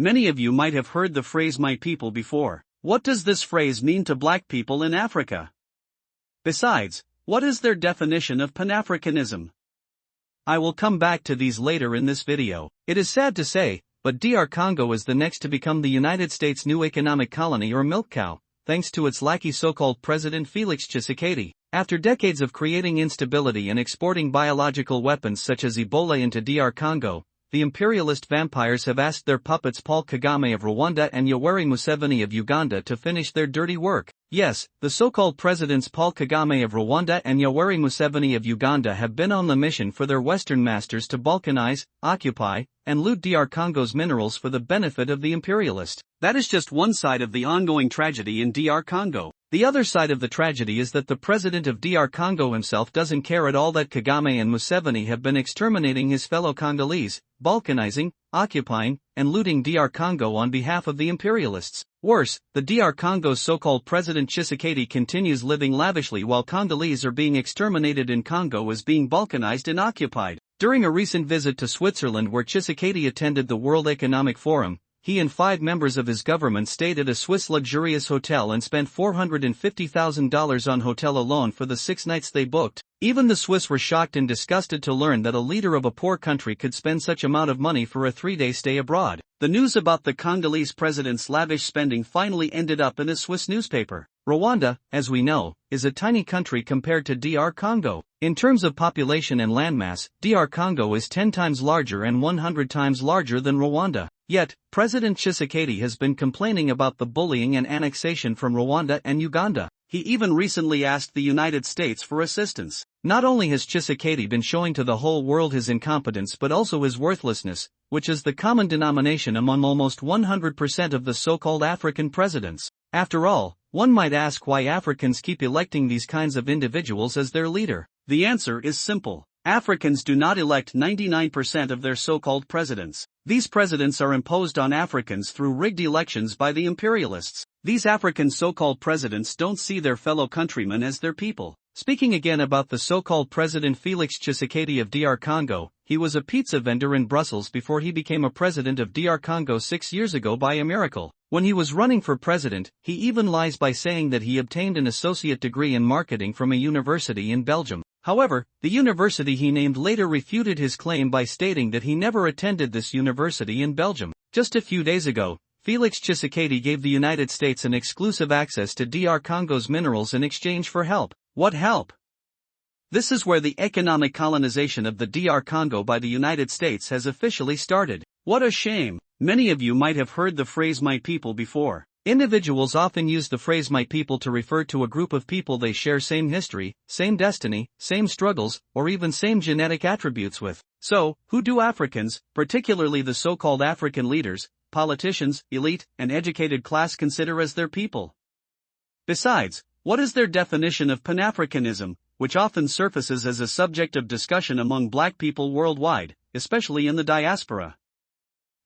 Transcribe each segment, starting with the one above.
Many of you might have heard the phrase "my people" before. What does this phrase mean to black people in Africa? Besides, what is their definition of Pan-Africanism? I will come back to these later in this video. It is sad to say, but DR Congo is the next to become the United States' new economic colony or milk cow, thanks to its lackey so-called President Felix Tshisekedi. After decades of creating instability and exporting biological weapons such as Ebola into DR Congo, the imperialist vampires have asked their puppets Paul Kagame of Rwanda and Yoweri Museveni of Uganda to finish their dirty work. Yes, the so-called presidents Paul Kagame of Rwanda and Yoweri Museveni of Uganda have been on the mission for their Western masters to balkanize, occupy, and loot DR Congo's minerals for the benefit of the imperialist. That is just one side of the ongoing tragedy in DR Congo. The other side of the tragedy is that the president of DR Congo himself doesn't care at all that Kagame and Museveni have been exterminating his fellow Congolese, balkanizing, occupying, and looting DR Congo on behalf of the imperialists. Worse, the DR Congo's so-called President Tshisekedi continues living lavishly while Congolese are being exterminated and Congo is being balkanized and occupied. During a recent visit to Switzerland where Tshisekedi attended the World Economic Forum, he and 5 members of his government stayed at a Swiss luxurious hotel and spent $450,000 on hotel alone for the 6 nights they booked. Even the Swiss were shocked and disgusted to learn that a leader of a poor country could spend such amount of money for a 3-day stay abroad. The news about the Congolese president's lavish spending finally ended up in a Swiss newspaper. Rwanda, as we know, is a tiny country compared to DR Congo. In terms of population and landmass, DR Congo is 10 times larger and 100 times larger than Rwanda. Yet, President Tshisekedi has been complaining about the bullying and annexation from Rwanda and Uganda. He even recently asked the United States for assistance. Not only has Tshisekedi been showing to the whole world his incompetence but also his worthlessness, which is the common denomination among almost 100% of the so-called African presidents. After all, one might ask why Africans keep electing these kinds of individuals as their leader. The answer is simple. Africans do not elect 99% of their so-called presidents. These presidents are imposed on Africans through rigged elections by the imperialists. These African so-called presidents don't see their fellow countrymen as their people. Speaking again about the so-called President Felix Tshisekedi of DR Congo, he was a pizza vendor in Brussels before he became a president of DR Congo 6 years ago by a miracle. When he was running for president, he even lies by saying that he obtained an associate degree in marketing from a university in Belgium. However, the university he named later refuted his claim by stating that he never attended this university in Belgium. Just a few days ago, Felix Tshisekedi gave the United States an exclusive access to DR Congo's minerals in exchange for help. What help? This is where the economic colonization of the DR Congo by the United States has officially started. What a shame! Many of you might have heard the phrase "my people" before. Individuals often use the phrase "my people" to refer to a group of people they share same history, same destiny, same struggles, or even same genetic attributes with. So, who do Africans, particularly the so-called African leaders, politicians, elite, and educated class consider as their people? Besides, what is their definition of Pan-Africanism, which often surfaces as a subject of discussion among black people worldwide, especially in the diaspora?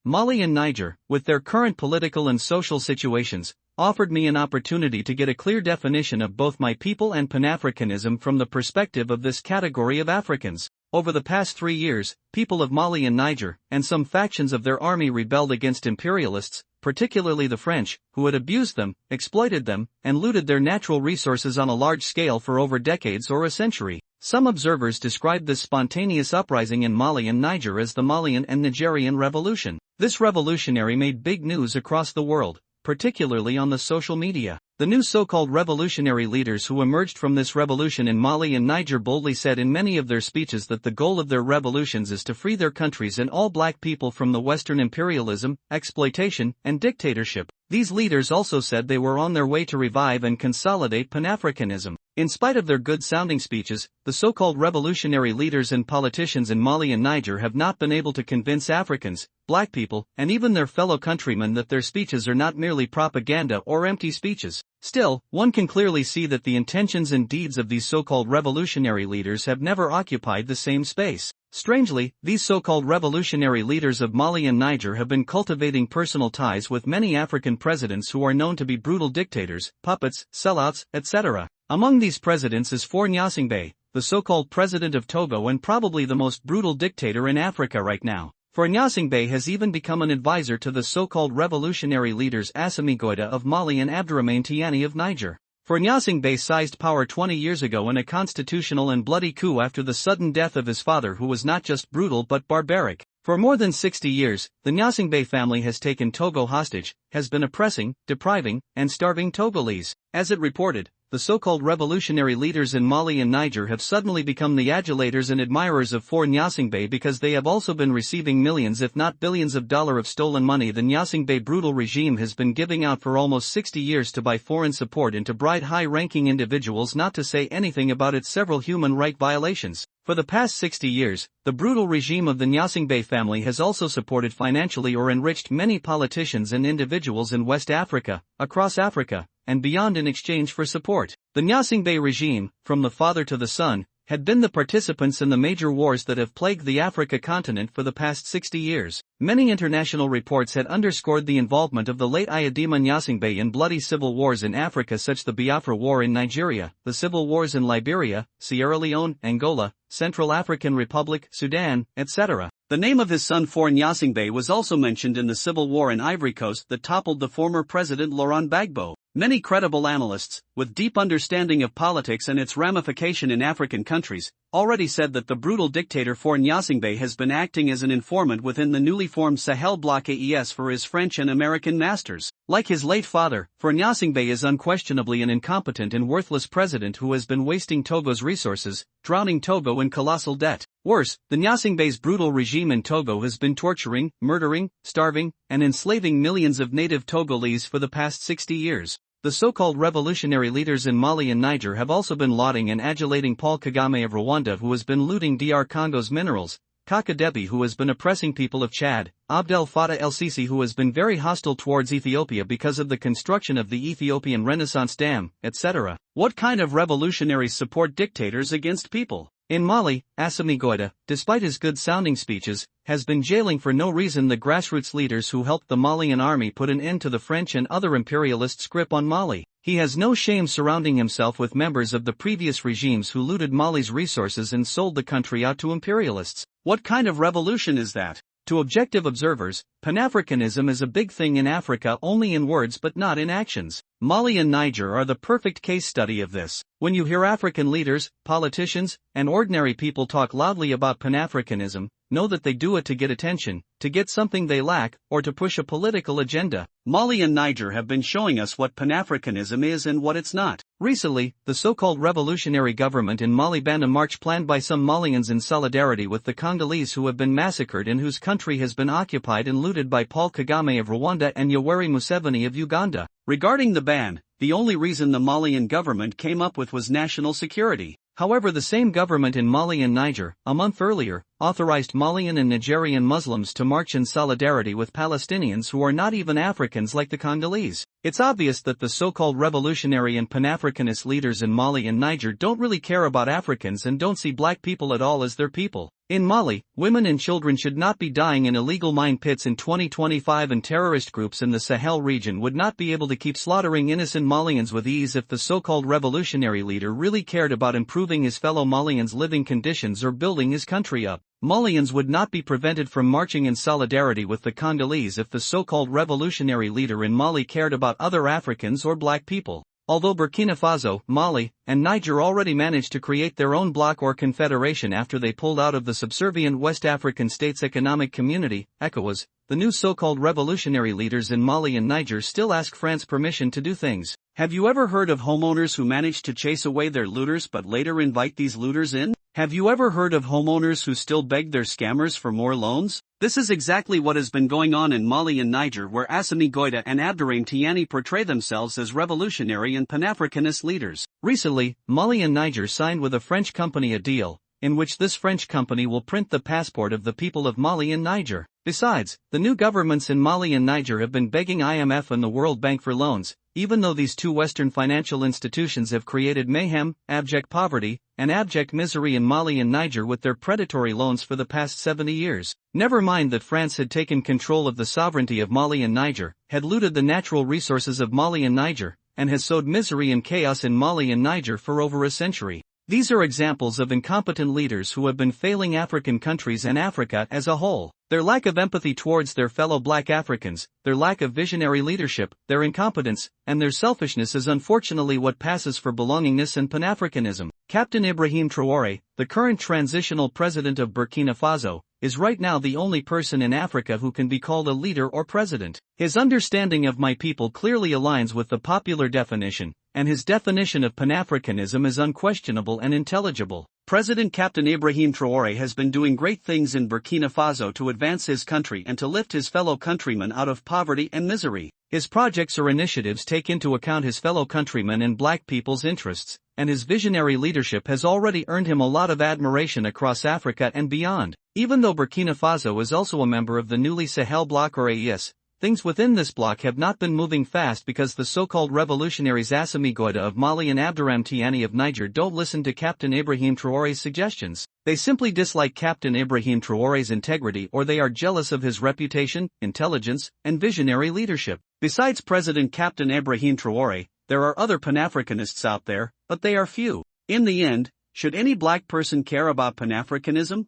Mali and Niger, with their current political and social situations, offered me an opportunity to get a clear definition of both my people and Pan-Africanism from the perspective of this category of Africans. Over the past 3 years, people of Mali and Niger, and some factions of their army rebelled against imperialists, particularly the French, who had abused them, exploited them, and looted their natural resources on a large scale for over decades or a century. Some observers describe this spontaneous uprising in Mali and Niger as the Malian and Nigerian Revolution. This revolutionary made big news across the world, particularly on the social media. The new so-called revolutionary leaders who emerged from this revolution in Mali and Niger boldly said in many of their speeches that the goal of their revolutions is to free their countries and all black people from the Western imperialism, exploitation, and dictatorship. These leaders also said they were on their way to revive and consolidate Pan-Africanism. In spite of their good-sounding speeches, the so-called revolutionary leaders and politicians in Mali and Niger have not been able to convince Africans, black people, and even their fellow countrymen that their speeches are not merely propaganda or empty speeches. Still, one can clearly see that the intentions and deeds of these so-called revolutionary leaders have never occupied the same space. Strangely, these so-called revolutionary leaders of Mali and Niger have been cultivating personal ties with many African presidents who are known to be brutal dictators, puppets, sellouts, etc. Among these presidents is Faure Gnassingbé, the so-called president of Togo and probably the most brutal dictator in Africa right now. Gnassingbé has even become an advisor to the so-called revolutionary leaders Assimi Goïta of Mali and Abdourahmane Tiani of Niger. Gnassingbé seized power 20 years ago in a constitutional and bloody coup after the sudden death of his father, who was not just brutal but barbaric. For more than 60 years, the Gnassingbé family has taken Togo hostage, has been oppressing, depriving, and starving Togolese. As it reported, the so-called revolutionary leaders in Mali and Niger have suddenly become the adulators and admirers of Gnassingbé because they have also been receiving millions if not billions of dollars of stolen money the Gnassingbé brutal regime has been giving out for almost 60 years to buy foreign support and to bribe high-ranking individuals, not to say anything about its several human rights violations. For the past 60 years, the brutal regime of the Gnassingbé family has also supported financially or enriched many politicians and individuals in West Africa, across Africa, and beyond in exchange for support. The Gnassingbé regime, from the father to the son, had been the participants in the major wars that have plagued the Africa continent for the past 60 years. Many international reports had underscored the involvement of the late Ayadima Gnassingbé in bloody civil wars in Africa, such as the Biafra War in Nigeria, the civil wars in Liberia, Sierra Leone, Angola, Central African Republic, Sudan, etc. The name of his son Gnassingbé was also mentioned in the civil war in Ivory Coast that toppled the former president Laurent Gbagbo. Many credible analysts, with deep understanding of politics and its ramification in African countries, already said that the brutal dictator Gnassingbé has been acting as an informant within the newly formed Sahel Bloc AES for his French and American masters. Like his late father, Gnassingbé is unquestionably an incompetent and worthless president who has been wasting Togo's resources, drowning Togo in colossal debt. Worse, the Gnassingbé's brutal regime in Togo has been torturing, murdering, starving, and enslaving millions of native Togolese for the past 60 years. The so-called revolutionary leaders in Mali and Niger have also been lauding and adulating Paul Kagame of Rwanda, who has been looting DR Congo's minerals, Kaka Debi, who has been oppressing people of Chad, Abdel Fattah el-Sisi, who has been very hostile towards Ethiopia because of the construction of the Ethiopian Renaissance Dam, etc. What kind of revolutionaries support dictators against people? In Mali, Assimi Goïta, despite his good-sounding speeches, has been jailing for no reason the grassroots leaders who helped the Malian army put an end to the French and other imperialists' grip on Mali. He has no shame surrounding himself with members of the previous regimes who looted Mali's resources and sold the country out to imperialists. What kind of revolution is that? To objective observers, Pan-Africanism is a big thing in Africa only in words but not in actions. Mali and Niger are the perfect case study of this. When you hear African leaders, politicians, and ordinary people talk loudly about Pan-Africanism, know that they do it to get attention, to get something they lack, or to push a political agenda. Mali and Niger have been showing us what Pan-Africanism is and what it's not. Recently, the so-called revolutionary government in Mali banned a march planned by some Malians in solidarity with the Congolese who have been massacred and whose country has been occupied and looted by Paul Kagame of Rwanda and Yoweri Museveni of Uganda. Regarding the ban, the only reason the Malian government came up with was national security. However, the same government in Mali and Niger, a month earlier, authorized Malian and Nigerian Muslims to march in solidarity with Palestinians who are not even Africans like the Congolese. It's obvious that the so-called revolutionary and Pan-Africanist leaders in Mali and Niger don't really care about Africans and don't see black people at all as their people. In Mali, women and children should not be dying in illegal mine pits in 2025, and terrorist groups in the Sahel region would not be able to keep slaughtering innocent Malians with ease if the so-called revolutionary leader really cared about improving his fellow Malians' living conditions or building his country up. Malians would not be prevented from marching in solidarity with the Congolese if the so-called revolutionary leader in Mali cared about other Africans or black people. Although Burkina Faso, Mali, and Niger already managed to create their own bloc or confederation after they pulled out of the subservient West African States Economic Community, ECOWAS, the new so-called revolutionary leaders in Mali and Niger still ask France permission to do things. Have you ever heard of homeowners who manage to chase away their looters but later invite these looters in? Have you ever heard of homeowners who still beg their scammers for more loans? This is exactly what has been going on in Mali and Niger, where Assimi Goïta and Abdourahmane Tiani portray themselves as revolutionary and Pan-Africanist leaders. Recently, Mali and Niger signed with a French company a deal, in which this French company will print the passport of the people of Mali and Niger. Besides, the new governments in Mali and Niger have been begging IMF and the World Bank for loans, even though these two Western financial institutions have created mayhem, abject poverty, and abject misery in Mali and Niger with their predatory loans for the past 70 years. Never mind that France had taken control of the sovereignty of Mali and Niger, had looted the natural resources of Mali and Niger, and has sowed misery and chaos in Mali and Niger for over a century. These are examples of incompetent leaders who have been failing African countries and Africa as a whole. Their lack of empathy towards their fellow black Africans, their lack of visionary leadership, their incompetence, and their selfishness is unfortunately what passes for belongingness and Pan-Africanism. Captain Ibrahim Traoré, the current transitional president of Burkina Faso, is right now the only person in Africa who can be called a leader or president. His understanding of my people clearly aligns with the popular definition, and his definition of Pan-Africanism is unquestionable and intelligible. President Captain Ibrahim Traoré has been doing great things in Burkina Faso to advance his country and to lift his fellow countrymen out of poverty and misery. His projects or initiatives take into account his fellow countrymen and black people's interests, and his visionary leadership has already earned him a lot of admiration across Africa and beyond. Even though Burkina Faso is also a member of the newly Sahel bloc or AES, things within this bloc have not been moving fast because the so-called revolutionaries Assimi Goïta of Mali and Abderrahmane Tiani of Niger don't listen to Captain Ibrahim Traoré's suggestions. They simply dislike Captain Ibrahim Traoré's integrity, or they are jealous of his reputation, intelligence, and visionary leadership. Besides President Captain Ibrahim Traoré, there are other Pan-Africanists out there, but they are few. In the end, should any black person care about Pan-Africanism?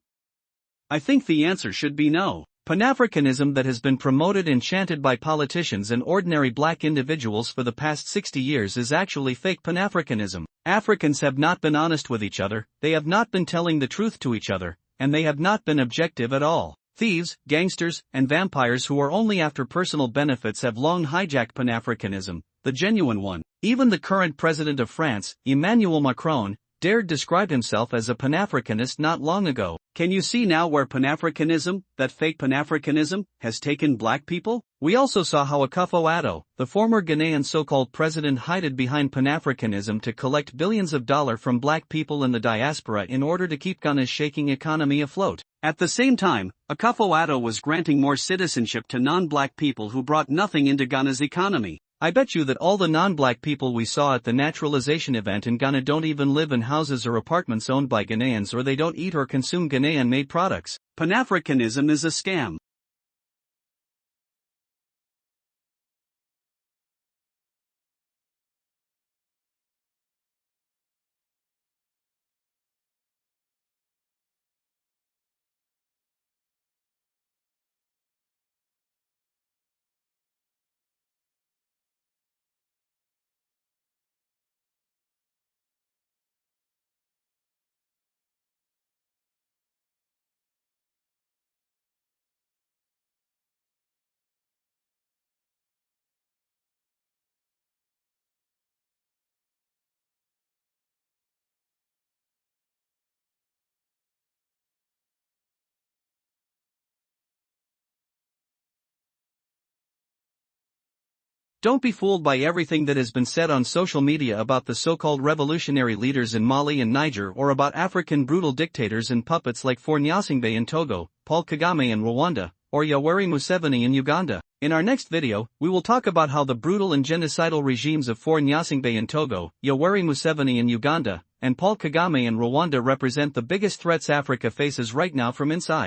I think the answer should be no. Pan-Africanism that has been promoted and chanted by politicians and ordinary black individuals for the past 60 years is actually fake Pan-Africanism. Africans have not been honest with each other, they have not been telling the truth to each other, and they have not been objective at all. Thieves, gangsters, and vampires who are only after personal benefits have long hijacked Pan-Africanism, the genuine one. Even the current president of France, Emmanuel Macron, dared describe himself as a Pan-Africanist not long ago. Can you see now where Pan-Africanism, that fake Pan-Africanism, has taken black people? We also saw how Akufo-Addo, the former Ghanaian so-called president, hid behind Pan-Africanism to collect billions of dollars from black people in the diaspora in order to keep Ghana's shaking economy afloat. At the same time, Akufo-Addo was granting more citizenship to non-black people who brought nothing into Ghana's economy. I bet you that all the non-black people we saw at the naturalization event in Ghana don't even live in houses or apartments owned by Ghanaians, or they don't eat or consume Ghanaian-made products. Pan-Africanism is a scam. Don't be fooled by everything that has been said on social media about the so-called revolutionary leaders in Mali and Niger, or about African brutal dictators and puppets like Faure Gnassingbé in Togo, Paul Kagame in Rwanda, or Yoweri Museveni in Uganda. In our next video, we will talk about how the brutal and genocidal regimes of Faure Gnassingbé in Togo, Yoweri Museveni in Uganda, and Paul Kagame in Rwanda represent the biggest threats Africa faces right now from inside.